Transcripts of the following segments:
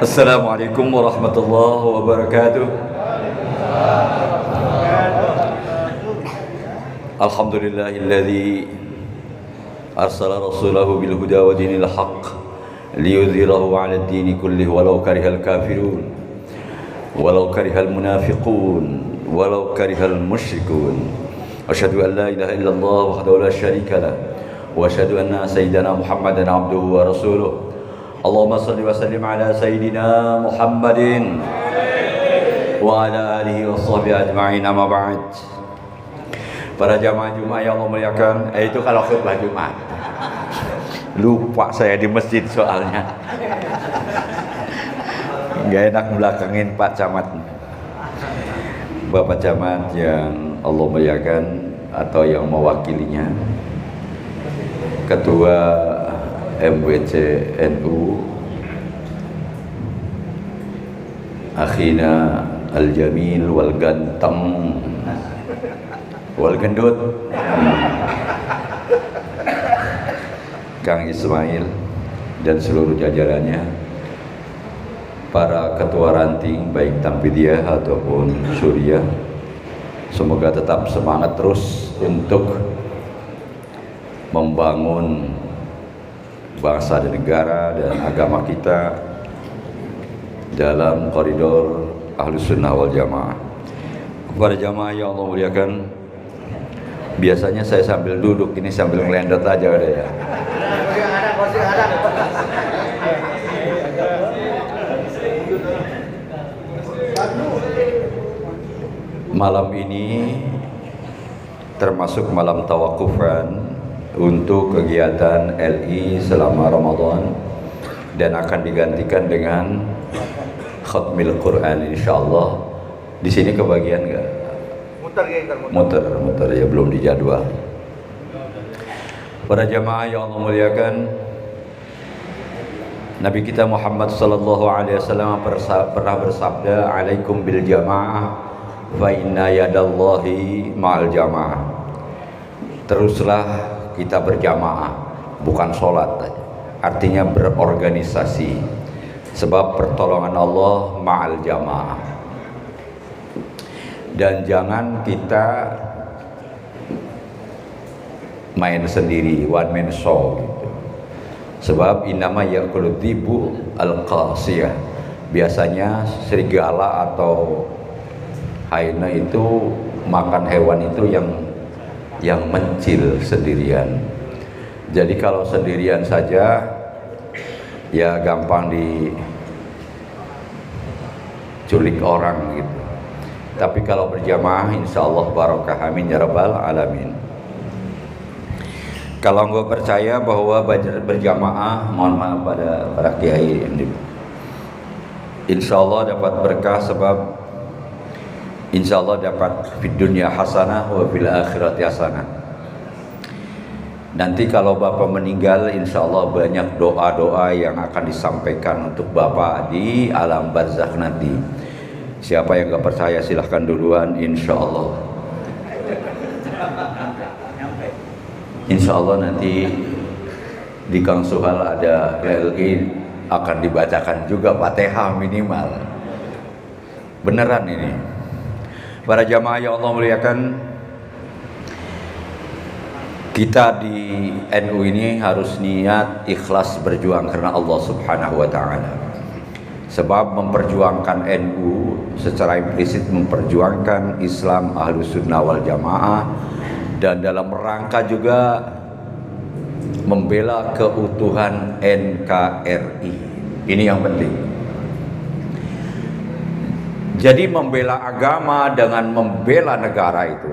Assalamualaikum warahmatullahi wabarakatuh. Alhamdulillahilladzi arsala rasulahu bil huda wa dinil haqq liyudhhirahu 'ala ad-dini kullihi walau karihal kafirun walau karihal munafiqun walau karihal musyrikun. Asyhadu an la ilaha illallah wahdahu la syarika lah wa asyhadu anna sayyidana Muhammadan 'abduhu wa rasuluh. Allahumma salli wa sallim ala sayyidina Muhammadin wa ala alihi wa sahbihi ajma'in, amma ba'd. Para jamaah Jumat yang Allah muliakan, itu kalau khutbah Jumat. Lupa saya di masjid soalnya. Enggak enak belakangin Pak Camat. Bapak Camat yang Allah muliakan atau yang mewakilinya, Ketua MWC NU akhina al-jamil wal ganteng wal gendut Kang Ismail dan seluruh jajarannya, para ketua ranting baik Tampidiyah ataupun Suriah, semoga tetap semangat terus untuk membangun bangsa dan negara dan agama kita dalam koridor Ahlus Sunnah wal Jamaah. Para jamaah yang Allah muliakan, biasanya saya sambil duduk, ini sambil ngelendot aja udah ya. Malam ini termasuk malam tawakufan untuk kegiatan LI selama Ramadan dan akan digantikan dengan khatmil Quran insyaallah. Di sini kebagian enggak? Muter ya, belum dijadwal. Para jamaah yang Allah muliakan, Nabi kita Muhammad sallallahu alaihi wasallam pernah bersabda, "Alaikum bil jamaah fa inna yadallahi ma'al jamaah." Teruslah kita berjamaah, bukan sholat, artinya berorganisasi, sebab pertolongan Allah ma'al jamaah. Dan jangan kita main sendiri, one man show gitu. Sebab innama ya'kulu dhibu al-qasiyah, biasanya serigala atau hyena itu makan hewan itu yang mencil sendirian. Jadi kalau sendirian saja ya gampang diculik orang gitu. Tapi kalau berjamaah insyaallah barokah, amin ya rabbal alamin. Kalau nggak percaya bahwa berjamaah, mohon maaf pada para kiai, insyaallah dapat berkah, sebab insyaallah dapat fid dunya hasanah wa fil akhirati hasanah. Nanti kalau Bapak meninggal, insyaallah banyak doa-doa yang akan disampaikan untuk Bapak di alam barzakh nanti. Siapa yang gak percaya silahkan duluan, insyaallah. Insyaallah nanti di Kang Suhal ada LI akan dibacakan juga Fatihah minimal. Beneran ini. Para jamaah yang Allah muliakan, kita di NU ini harus niat ikhlas berjuang karena Allah Subhanahu wa taala. Sebab memperjuangkan NU secara implisit memperjuangkan Islam Ahlus Sunnah wal Jamaah, dan dalam rangka juga membela keutuhan NKRI. Ini yang penting. Jadi membela agama dengan membela negara itu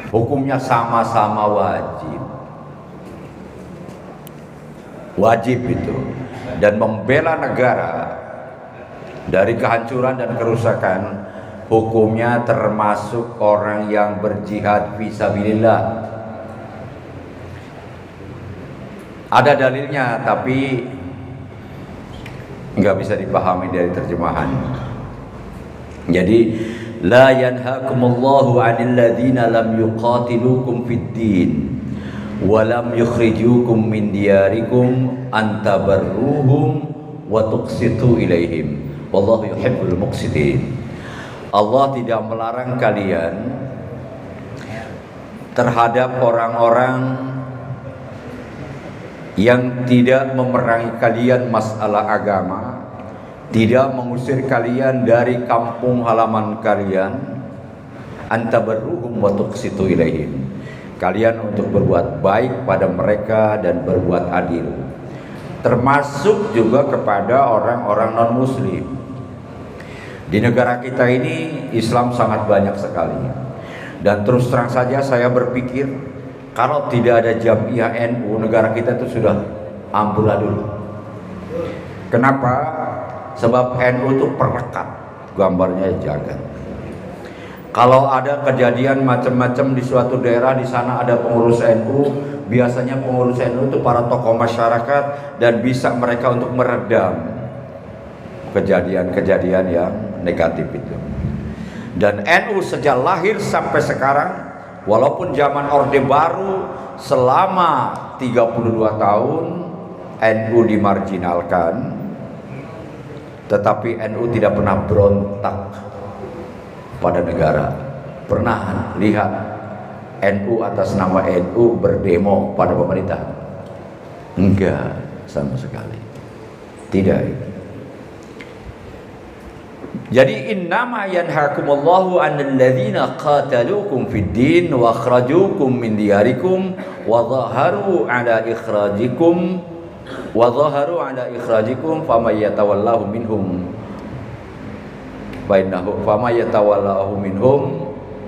hukumnya sama-sama wajib. Wajib itu. Dan membela negara dari kehancuran dan kerusakan hukumnya termasuk orang yang berjihad fisabilillah. Ada dalilnya tapi nggak bisa dipahami dari terjemahan. Jadi la yanhakumullahu 'anil ladzina lam yuqatilukum fid din walam yukhrijukum min diyarikum antabarruhum wa tuqsitu ilaihim wallahu yuhibbul muqsitin. Allah tidak melarang kalian terhadap orang-orang yang tidak memerangi kalian masalah agama, tidak mengusir kalian dari kampung halaman kalian, antabarruhum wa tuqsitu ilaihim, kalian untuk berbuat baik pada mereka dan berbuat adil, termasuk juga kepada orang-orang non-muslim. Di negara kita ini Islam sangat banyak sekali, dan terus terang saja saya berpikir kalau tidak ada Jamiah NU, negara kita itu sudah amburadul. Kenapa? Sebab NU itu perekat, gambarnya jagat. Kalau ada kejadian macam-macam di suatu daerah, di sana ada pengurus NU, biasanya pengurus NU itu para tokoh masyarakat dan bisa mereka untuk meredam kejadian-kejadian yang negatif itu. Dan NU sejak lahir sampai sekarang, walaupun zaman Orde Baru selama 32 tahun NU dimarginalkan, tetapi NU tidak pernah berontak pada negara. Pernah lihat NU atas nama NU berdemo pada pemerintah? Enggak, sama sekali tidak. Jadi innama yanhakumullahu 'anil ladzina qataluukum fid din wa akhrajuukum min diyarikum wa dhaharu 'ala ikhrajikum faman yatawallahu minhum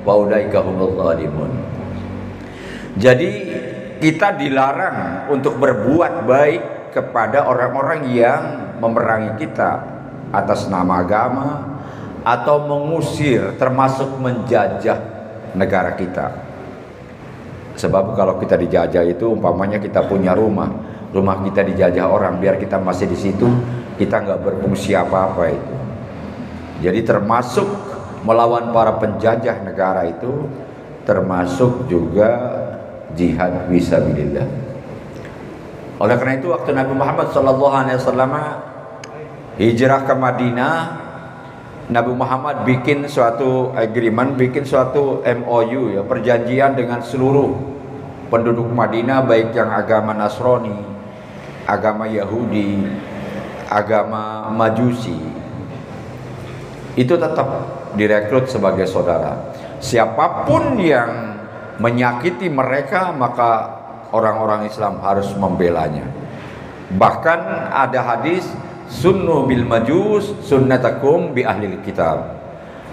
fa ulaika humul zalimun. Jadi kita dilarang untuk berbuat baik kepada orang-orang yang memerangi kita atas nama agama atau mengusir, termasuk menjajah negara kita. Sebab kalau kita dijajah itu umpamanya kita punya rumah kita dijajah orang, biar kita masih di situ, kita nggak berfungsi apa-apa itu. Jadi termasuk melawan para penjajah negara itu termasuk juga jihad fisabilillah. Oleh karena itu waktu Nabi Muhammad SAW hijrah ke Madinah, Nabi Muhammad bikin suatu agreement, bikin suatu MOU, ya, perjanjian dengan seluruh penduduk Madinah, baik yang agama Nasrani, agama Yahudi, agama Majusi, itu tetap direkrut sebagai saudara. Siapapun yang menyakiti mereka, maka orang-orang Islam harus membelanya. Bahkan ada hadis, sunnu bil majus sunnatakum bi ahlil kitab.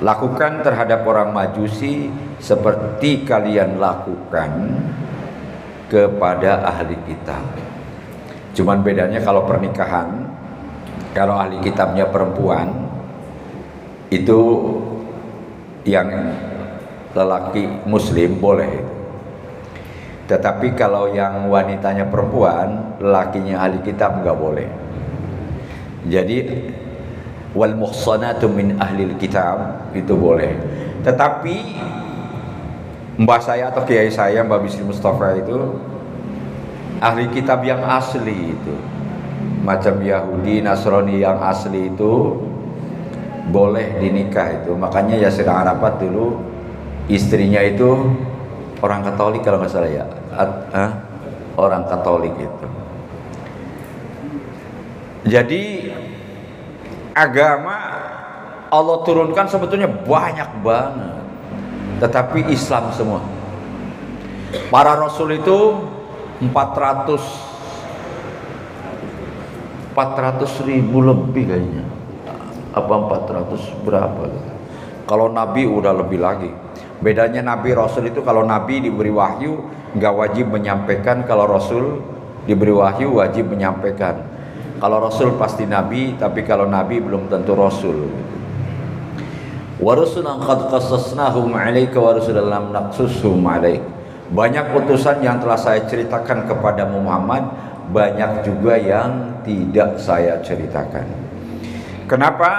Lakukan terhadap orang Majusi seperti kalian lakukan kepada ahli kitab. Cuman bedanya kalau pernikahan, kalau ahli kitabnya perempuan, itu yang lelaki muslim boleh. Tetapi kalau yang wanitanya perempuan, lelakinya ahli kitab nggak boleh. Jadi wal muhsanatu min ahlil kitab itu boleh. Tetapi mbah saya atau kiai saya, Mbah Bisri Mustafa, itu ahli kitab yang asli itu, macam Yahudi, Nasrani yang asli itu boleh dinikah itu. Makanya Yasir Arafat dulu istrinya itu orang Katolik kalau nggak salah ya, orang Katolik itu. Jadi agama Allah turunkan sebetulnya banyak banget, tetapi Islam semua. Para Rasul itu 400.000 lebih kayaknya, apa 400 berapa? Kalau Nabi udah lebih lagi. Bedanya Nabi Rasul itu, kalau Nabi diberi wahyu nggak wajib menyampaikan, kalau Rasul diberi wahyu wajib menyampaikan. Kalau Rasul pasti Nabi, tapi kalau Nabi belum tentu Rasul. Wa rusulan qad qassasnahum 'alaika wa rusulan lam naqsushum 'alaik. Banyak utusan yang telah saya ceritakan kepada Muhammad, banyak juga yang tidak saya ceritakan. Kenapa?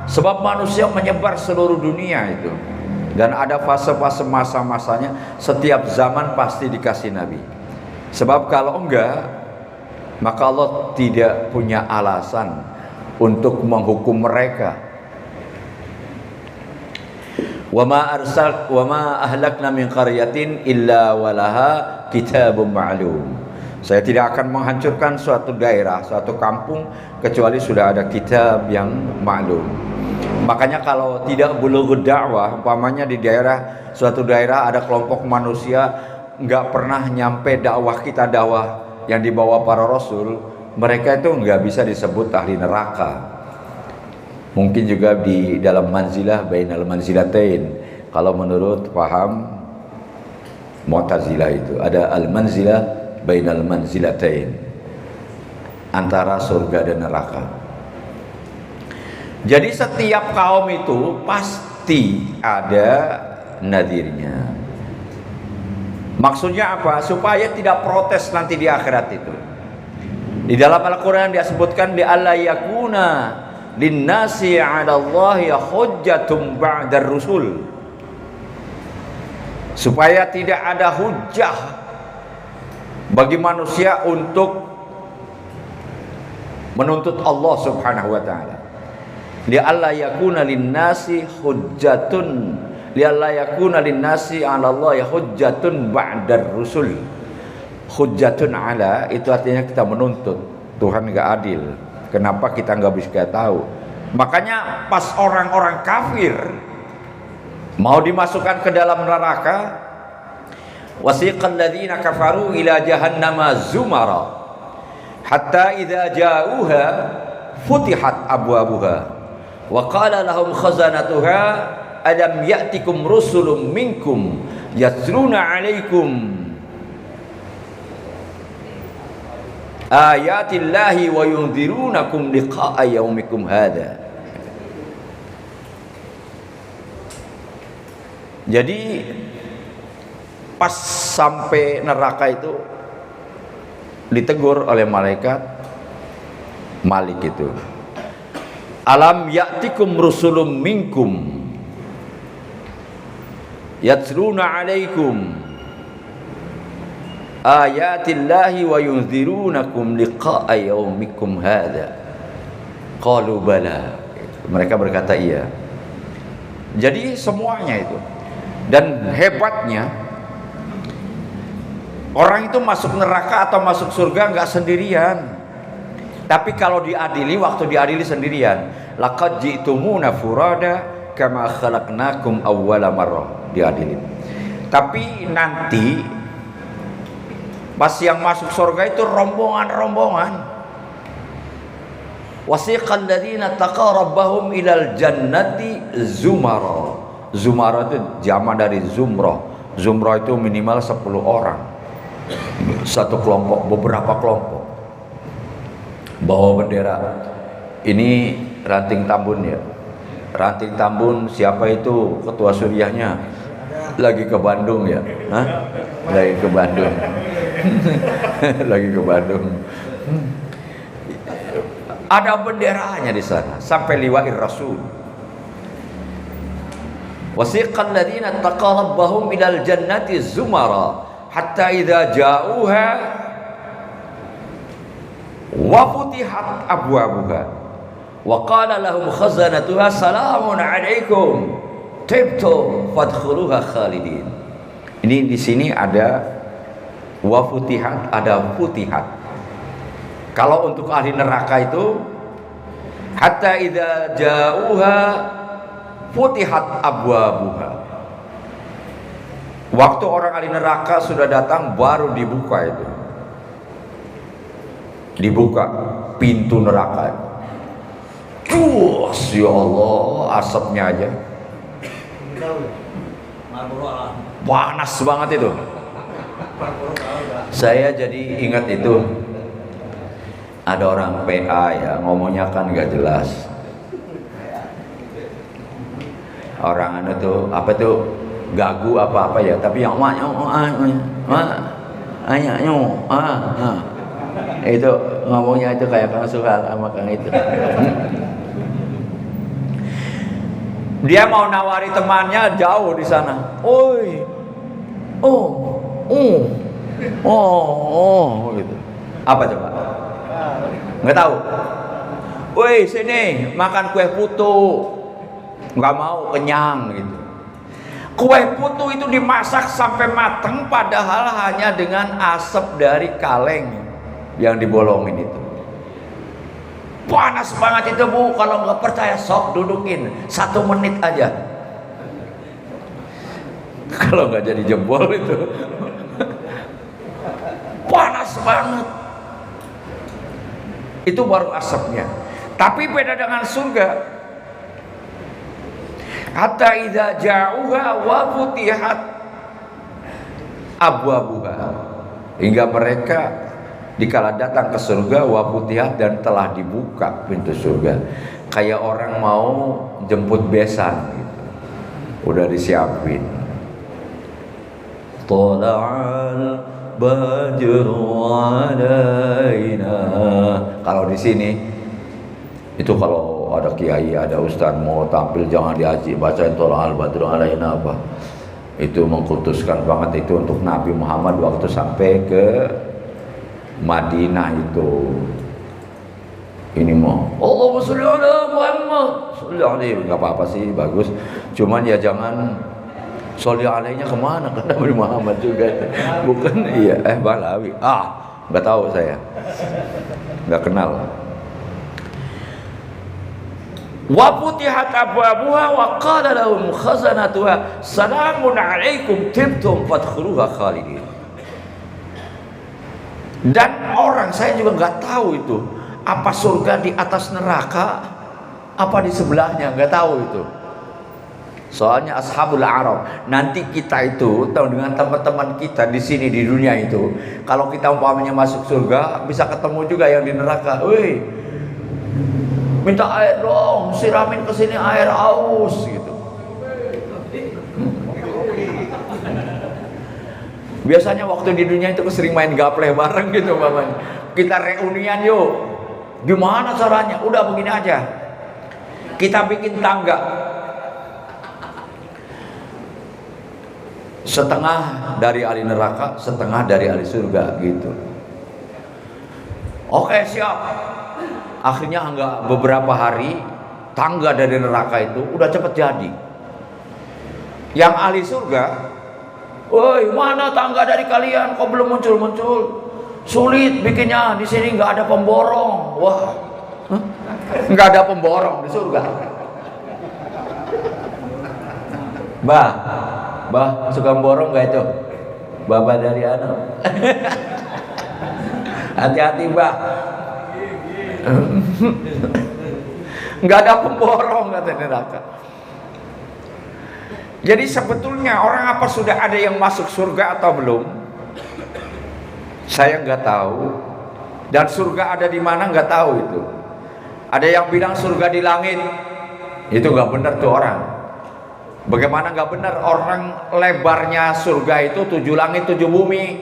Sebab manusia menyebar seluruh dunia itu, dan ada fase-fase masa-masanya. Setiap zaman pasti dikasih Nabi. Sebab kalau enggak, maka Allah tidak punya alasan untuk menghukum mereka. Wa ma ahlakna min qaryatin illa walaha kitabun ma'lum. Saya tidak akan menghancurkan suatu daerah, suatu kampung kecuali sudah ada kitab yang maklum. Makanya kalau tidak bulughud dakwah, umpamanya di suatu daerah ada kelompok manusia nggak pernah nyampe dakwah kita, dakwah yang dibawa para rasul, mereka itu nggak bisa disebut ahli neraka. Mungkin juga di dalam manzilah bainal manzilatain. Kalau menurut paham Mu'tazilah itu ada al-manzilah bainal manzilatain, antara surga dan neraka. Jadi setiap kaum itu pasti ada nadirnya. Maksudnya apa? Supaya tidak protes nanti di akhirat itu. Di dalam Al-Quran disebutkan di alla yakuna linnasi 'ala Allahi hujjatum ba'dar rusul. Supaya tidak ada hujjah bagi manusia untuk menuntut Allah Subhanahu wa taala. Li alla yakuna linnasi hujjatun, li alla yakuna linnasi 'ala Allahi hujjatun ba'dar rusul. Hujjatun 'ala itu artinya kita menuntut. Tuhan enggak adil. Kenapa kita enggak bisa tahu? Makanya pas orang-orang kafir mau dimasukkan ke dalam neraka, wasiqal ladzina kafaru ila jahannama zumara hatta idza ja'uha futihat abwabuha wa qala lahum khazanatuha alam ya'tikum rusulun minkum yatluna 'alaikum ayatillahi wa yunzirunakum liqa'a yaumikum hadza. Jadi pas sampai neraka itu ditegur oleh malaikat Malik itu, alam ya'tikum rusulun minkum yatluna 'alaikum ayatillahi wa yunzirunakum liqa'a yaumikum hadza. Qalu bala. Mereka berkata iya. Jadi semuanya itu. Dan hebatnya orang itu masuk neraka atau masuk surga enggak sendirian. Tapi kalau diadili, waktu diadili sendirian. Laqad ji'tumuna furada kama khalaqnakum awwala marrah, diadili. Tapi nanti pas yang masuk surga itu rombongan-rombongan. Wasiqal ladzina taqaw rabbahum ilal jannati zumara. Zumara itu jamak dari zumrah. Zumrah itu minimal 10 orang. Satu kelompok, beberapa kelompok. Bawa bendera. Ini Ranting Tambun ya. Ranting Tambun siapa itu ketua Suriahnya? Lagi ke Bandung ya? Hah? Lagi ke Bandung. Lagi ke Bandung. Ada benderanya di sana sampai liwa'ir rasul. Wasiqal ladzina taqaw rabbahum ilal jannati zumara hatta idza ja'uha wa futihat abwabuha wa qala lahum khazanatuha salamun 'alaikum tibtum fadkhuluha khalidin. Ini di sini ada wa futihat, ada futihat. Kalau untuk ahli neraka itu hatta idza ja'uha futihat abwabuha. Waktu orang ahli neraka sudah datang baru dibuka itu. Dibuka pintu neraka. Ya Allah, asapnya aja. Panas banget itu. Saya jadi ingat itu. Ada orang PA ya, ngomongnya kan gak jelas. Orang itu apa tuh gagu apa ya, tapi yang itu ngomongnya itu kayak Kang Suhal sama Kang itu. Dia mau nawari temannya jauh di sana. Oi, gitu. Apa coba? Nggak tahu. woi sini makan kue putu, nggak mau, kenyang gitu. Kue putu itu dimasak sampai mateng, padahal hanya dengan asap dari kaleng yang dibolongin itu. Panas banget itu Bu, kalau nggak percaya sok dudukin 1 menit aja. Kalau nggak jadi jebol itu. Panas banget. Itu baru asapnya. Tapi beda dengan surga. Hatta idza ja'uha wa futihat abwabuha, hingga mereka dikala datang ke surga wa futihat, dan telah dibuka pintu surga. Kayak orang mau jemput besan gitu. Udah disiapin. Tala'al badru alaina. Kalau di sini itu kalau ada kiai, ada ustaz mau tampil jangan diaji bacain Tala'al badru alaina apa. Itu mengkultuskan banget itu untuk Nabi Muhammad waktu sampai ke Madinah itu. Ini mau Allahumma sholli ala Muhammad, sholli alaihi, nggak apa-apa sih, bagus. Cuman ya jangan sholli alaihinya kemana, kan Nabi Muhammad juga bukan. Iya Balawi, nggak tahu saya, nggak kenal. Wa futihat abwabuha wa qala lahum khazanatuha salamun alaikum tibtum fadkhuluha khalidin. Dan orang, saya juga nggak tahu itu apa surga di atas neraka apa di sebelahnya, nggak tahu itu. Soalnya ashabul arab, nanti kita itu tahu dengan teman-teman kita di sini di dunia itu, kalau kita umpamanya masuk surga bisa ketemu juga yang di neraka. Woi, minta air dong, siramin ke sini air, aus gitu. Biasanya waktu di dunia itu sering main gaple bareng gitu umpamanya. Kita reunian yuk. Gimana caranya? Udah begini aja. Kita bikin tangga. Setengah dari ahli neraka, setengah dari ahli surga gitu. Oke, siap. Akhirnya enggak beberapa hari, tangga dari neraka itu udah cepet jadi. Yang ahli surga, woi, mana tangga dari kalian? Kok belum muncul-muncul? Sulit bikinnya, di sini nggak ada pemborong. Wah, nggak ada pemborong di surga. Bah, suka borong nggak itu? Baba dari anak. Hati-hati Bah. Nggak ada pemborong kata neraka. Jadi sebetulnya orang apa sudah ada yang masuk surga atau belum? Saya nggak tahu. Dan surga ada di mana nggak tahu itu. Ada yang bilang surga di langit. Itu nggak benar tuh orang. Bagaimana nggak benar? Orang lebarnya surga itu 7 langit 7 bumi.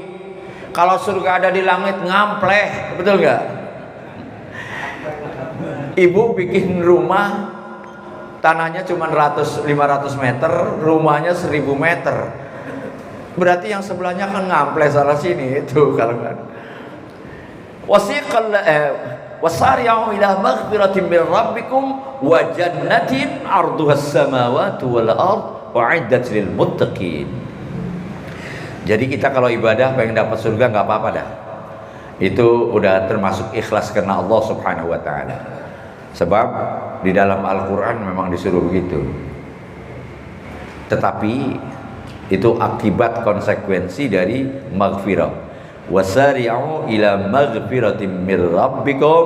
Kalau surga ada di langit ngampleh, betul nggak? Ibu bikin rumah, tanahnya cuma 500 meter, rumahnya 1000 meter. Berarti yang sebelahnya kan ngampleh sana sini itu kalau kan. Wasari'u ila maghfiratin min rabbikum wa jannatin 'arduhas samawati wal ard u'iddat lil muttaqin. Jadi kita kalau ibadah pengen dapat surga nggak apa-apa dah. Itu udah termasuk ikhlas karena Allah Subhanahu wa taala. Sebab di dalam Al-Qur'an memang disuruh begitu. Tetapi itu akibat konsekuensi dari maghfirah. Wasari'u ila maghfiratin min rabbikum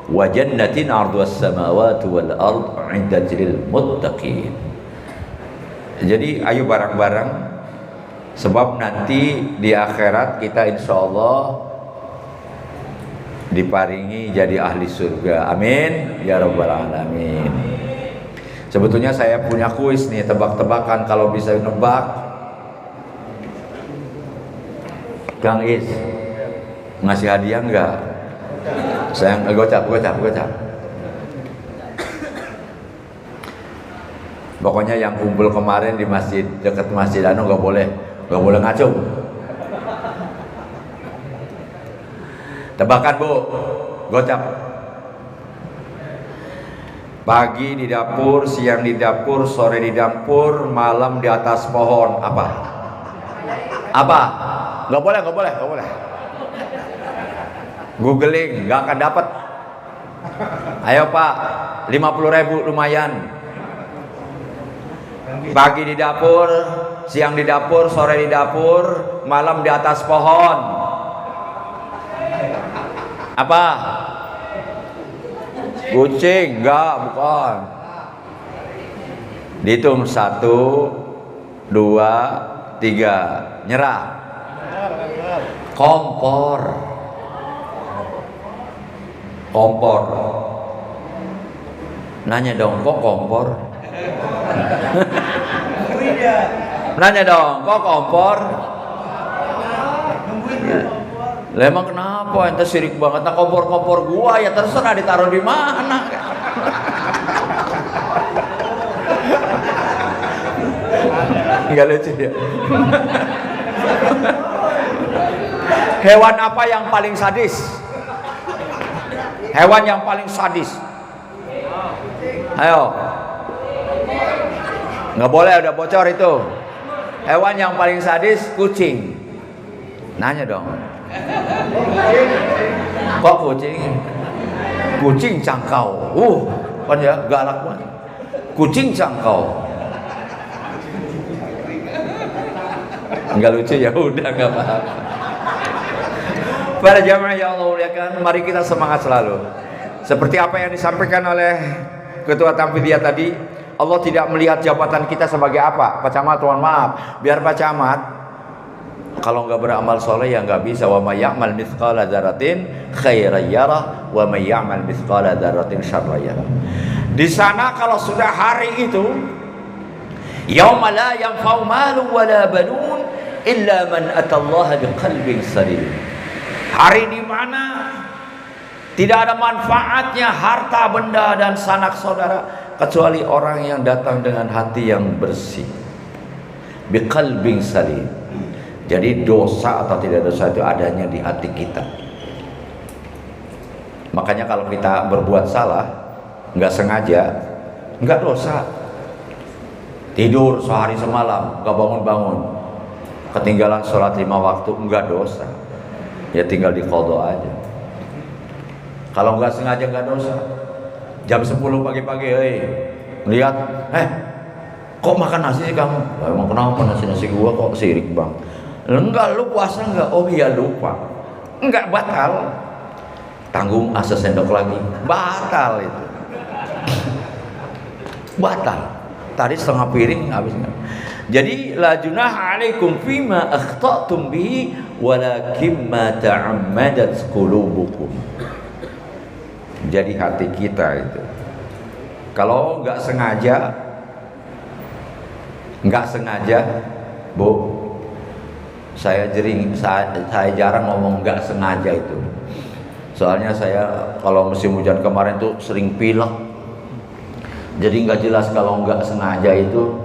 wa jannatin 'arduhas samawati wal ard 'iddat lil muttaqin. Jadi ayo bareng-bareng, sebab nanti di akhirat kita insyaallah diparingi jadi ahli surga. Amin ya rabbal alamin. Sebetulnya saya punya kuis nih, tebak-tebakan. Kalau bisa nebak, Kang Is ngasih hadiah enggak? Saya gocap. Pokoknya yang kumpul kemarin di masjid, dekat masjid anu nggak boleh ngacung. Tebakan Bu, gocap. Pagi di dapur, siang di dapur, sore di dapur, malam di atas pohon. Apa? Apa? Nggak boleh, nggak boleh, nggak boleh. Googling, nggak akan dapat. Ayo Pak, 50.000 lumayan. Pagi di dapur, siang di dapur, sore di dapur, malam di atas pohon. Apa? Kucing? Enggak, bukan. Dihitung 1, 2, 3. Nyerah. Kompor. Kompor. Nanya dong, kok kompor? Nanya dong, kok kompor? Lah emang kenapa? Ente sirik banget. Nah kompor-kompor gua ya terserah ditaruh di mana. Enggak lucu ya. Hewan apa yang paling sadis? Hewan yang paling sadis. Ayo. Nggak boleh, udah bocor itu. Hewan yang paling sadis kucing. Nanya dong. Kok kucing? Kucing cangkau. Kan ya galak banget. Kucing cangkau. Enggak lucu ya udah enggak apa-apa. Para jamaah yang Allah muliakan, mari kita semangat selalu. Seperti apa yang disampaikan oleh Ketua Tamfidiyah tadi, Allah tidak melihat jabatan kita sebagai apa. Pak Camat, mohon maaf, biar Pak Camat kalau nggak beramal soleh ya nggak bisa. Wa may ya'mal mithqala dzarratin khairan yarah wa may ya'mal mithqala dzarratin syarran yarah. Di sana kalau sudah hari itu, yauma la yanfa'u malun wa la banun illa man atallaha biqalbin salim. Hari di mana tidak ada manfaatnya harta benda dan sanak saudara kecuali orang yang datang dengan hati yang bersih. Biqalbin salim. Jadi dosa atau tidak dosa itu adanya di hati kita. Makanya kalau kita berbuat salah, nggak sengaja, nggak dosa. Tidur sehari semalam, nggak bangun-bangun, ketinggalan sholat 5 waktu, nggak dosa. Ya tinggal diqadha aja. Kalau nggak sengaja nggak dosa. Jam 10 pagi-pagi, lihat, kok makan nasi sih kamu? Emang kenapa nasi gua kok sirik bang? Enggak, lu puasa enggak? Oh iya lupa. Enggak, batal. Tanggung asa sendok lagi. Batal itu. Batal. Tadi setengah piring habis enggak. Jadi la junaha alaikum fima akhta'tum bihi walakin ma ta'ammadat qulubukum. Jadi hati kita itu kalau enggak sengaja, Bu, saya jarang ngomong nggak sengaja itu. Soalnya saya kalau musim hujan kemarin tuh sering pilek. Jadi nggak jelas kalau nggak sengaja itu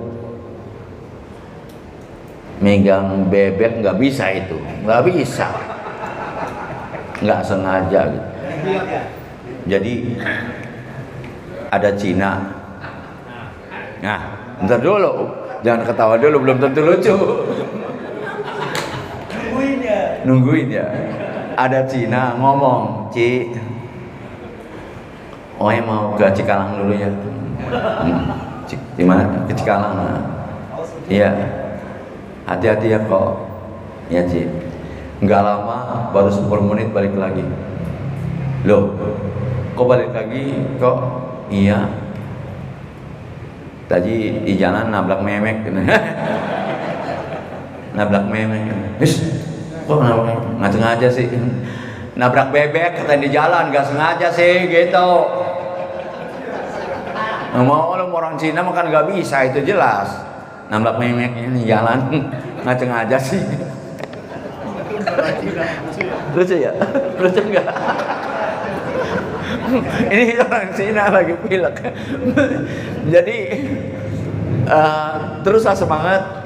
megang bebek nggak bisa itu, nggak bisa, nggak sengaja gitu. Jadi ada Cina. Nah, bentar dulu, jangan ketawa dulu, belum tentu lucu. Nungguin ya. Ada Cina ngomong, Ci, mau ke Cikalang dulu ya. Di mana? Ke Cikalang. Iya. Hati-hati ya kok. Ya Ci. Enggak lama, baru 10 menit balik lagi. Loh, kok balik lagi? Kok? Iya. Tadi di jalan nabrak memek. Nabrak memek. Kok nggak sengaja sih? Nabrak bebek kata di jalan, nggak sengaja sih gitu. Mau orang Cina makan nggak bisa, itu jelas. Nabrak memek ini jalan, nggak sengaja sih. Lucu ya? Lucu nggak? Ini orang Cina lagi pilek. Jadi teruslah semangat.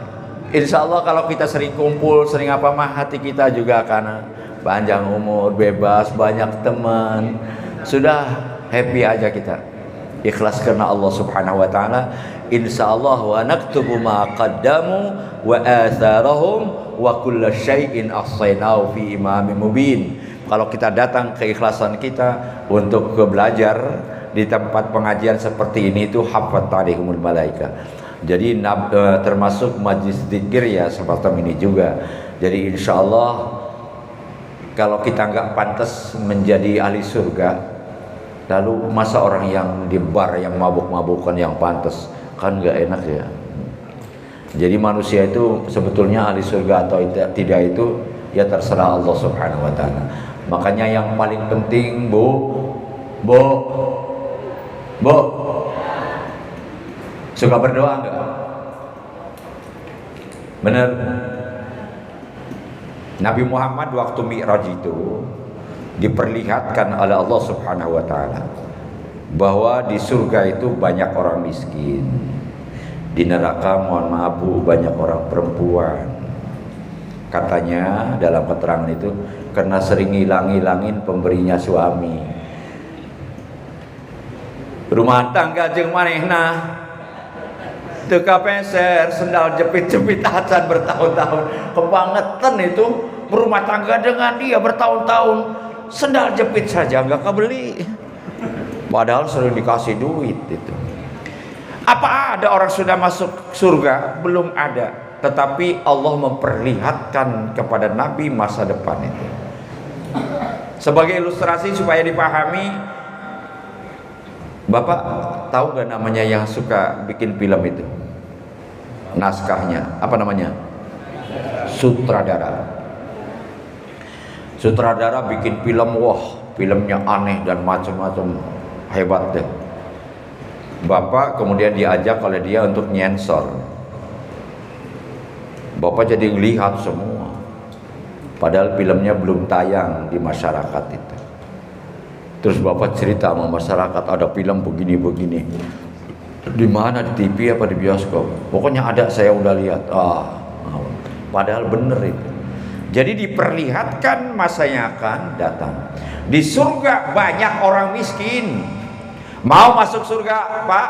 Insya Allah kalau kita sering kumpul, sering apa mah, hati kita juga akan panjang umur, bebas, banyak teman. Sudah happy aja kita. ikhlas karena Allah Subhanahu wa taala, insyaallah wa naktubu ma qaddamu wa atharahum wa kullu syai'in ahsaynahu fi imamin mubin. Kalau kita datang keikhlasan kita untuk belajar di tempat pengajian seperti ini, itu hafat alaihumul malaika. Jadi termasuk majlis zikir ya semacam ini juga. Jadi insyaallah kalau kita nggak pantas menjadi ahli surga, lalu masa orang yang di bar yang mabuk-mabukan yang pantas, kan nggak enak ya. Jadi manusia itu sebetulnya ahli surga atau tidak itu ya terserah Allah Subhanahu wa taala. Makanya yang paling penting, Bu, suka berdoa enggak? Benar. Nabi Muhammad waktu Mi'raj itu diperlihatkan oleh Allah Subhanahu wa taala bahwa di surga itu banyak orang miskin. Di neraka, mohon maaf Bu, banyak orang perempuan. Katanya dalam keterangan itu karena sering hilang-hilangin pemberinya suami. Rumah tangga jeung manehna teu kapeser, sendal jepit-jepit acan bertahun-tahun. Kebangetan itu berumah tangga dengan dia bertahun-tahun, sendal jepit saja enggak kebeli. Padahal sering dikasih duit itu. Apa ada orang sudah masuk surga? Belum ada. Tetapi Allah memperlihatkan kepada Nabi masa depan itu. Sebagai ilustrasi supaya dipahami, Bapak tahu gak namanya yang suka bikin film itu? Naskahnya, apa namanya? Sutradara. Sutradara bikin film, wah filmnya aneh dan macam-macam, hebat deh. Bapak kemudian diajak oleh dia untuk nyensor. Bapak jadi ngelihat semua, padahal filmnya belum tayang di masyarakat itu. Terus Bapak cerita sama masyarakat, ada film begini-begini. Di mana, di TV apa di bioskop? Pokoknya ada, saya udah lihat. Padahal bener itu. Jadi diperlihatkan masanya akan datang. Di surga banyak orang miskin. Mau masuk surga, Pak?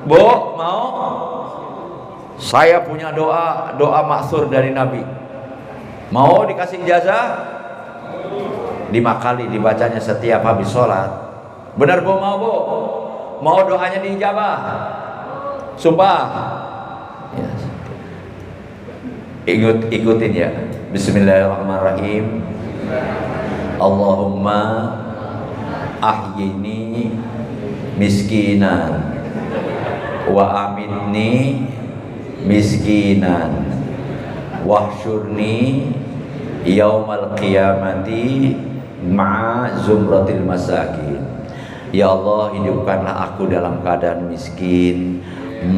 Bu, mau? Saya punya doa maksur dari Nabi. Mau dikasih ijazah? 5 kali dibacanya setiap habis sholat. Benar Bu, mau Bu? Mau doanya diijabah? Sumpah? Ya. Ikutin ya. Bismillahirrahmanirrahim. Allahumma ahyini miskinan wa amitni miskinan wahsyurni yaumal qiyamati ma'a zumratil masakin. Ya Allah, hidupkanlah aku dalam keadaan miskin,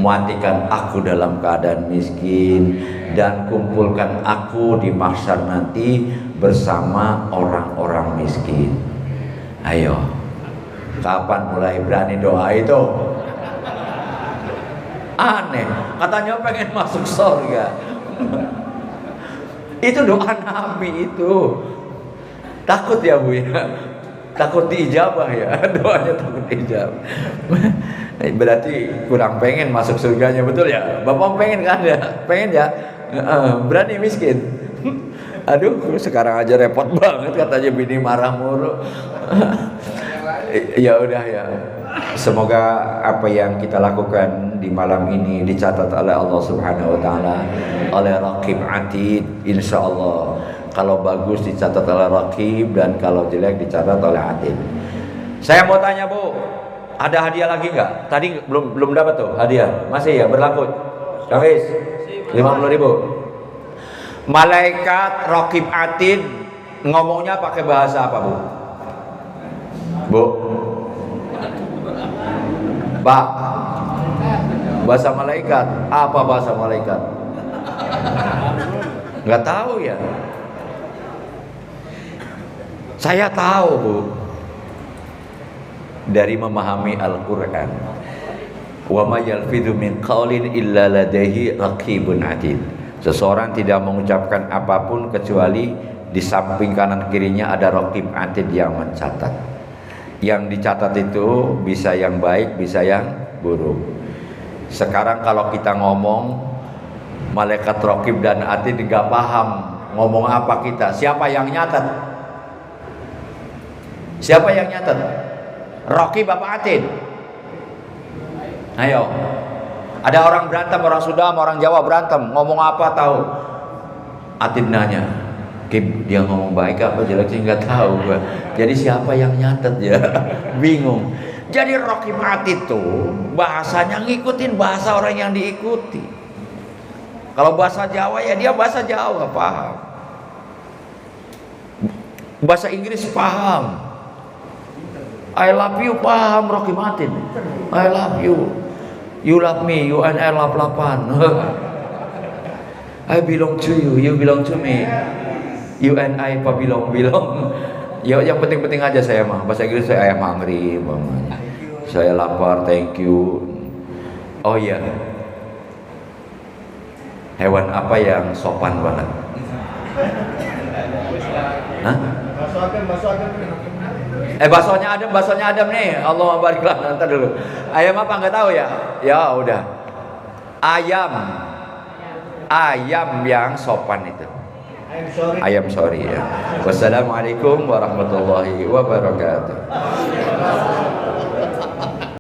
matikan aku dalam keadaan miskin, dan kumpulkan aku di mahsyar nanti bersama orang-orang miskin. Ayo, kapan mulai berani doa itu? Aneh, katanya pengen masuk surga. Itu doa Nabi itu. Takut ya Bu ya? Takut diijabah ya? Doanya takut diijabah. Berarti kurang pengen masuk surganya, betul ya? Bapak pengen kan ya? Pengen ya? Berani miskin. Aduh, sekarang aja repot banget katanya bini marah mulu. Ya udah ya. Semoga apa yang kita lakukan di malam ini dicatat oleh Allah Subhanahu wa taala, oleh Raqib Atid, insyaallah. Kalau bagus dicatat oleh Raqib, dan kalau jelek dicatat oleh Atid. Saya mau tanya Bu, ada hadiah lagi enggak? Tadi belum dapat tuh hadiah. Masih ya berlaku? Hafiz 50.000. Malaikat Raqib Atid ngomongnya pakai bahasa apa Bu? Bu? Pak, bahasa malaikat. Apa bahasa malaikat? Nggak tahu ya. Saya tahu Bu, dari memahami Al-Quran. Wa ma yalfidhu min qaulin illa ladaihi raqibun atid. Seseorang tidak mengucapkan apapun kecuali di samping kanan kirinya ada raqib atid yang mencatat. Yang dicatat itu bisa yang baik, bisa yang buruk. Sekarang kalau kita ngomong, malaikat raqib dan atid nggak paham ngomong apa kita. Siapa yang nyatet? Siapa yang nyatet? Raqib apa atid? Ayo. Ada orang berantem, orang Sunda sama orang Jawa berantem, ngomong apa tahu? Atid nanya, Kib, dia ngomong baik apa jelek sih nggak tahu gua. Jadi siapa yang nyatet ya? Bingung. Jadi raqib atid tuh bahasanya ngikutin bahasa orang yang diikuti. Kalau bahasa Jawa ya dia bahasa Jawa paham. Bahasa Inggris paham. I love you paham raqib atid. I love you. You love me, you and I love lapan. I belong to you, you belong to me. You and I apa belong. Ya yang penting-penting aja saya mah. Bahasa Inggris saya am hungry, saya lapar, thank you. Oh iya. Hewan apa yang sopan banget? Hah? Baksonya Adam nih. Allah bariklah, nanti dulu. Ayam apa nggak tahu ya? Ya udah. Ayam yang sopan itu. Ayam sorry ya. Wassalamualaikum warahmatullahi wabarakatuh.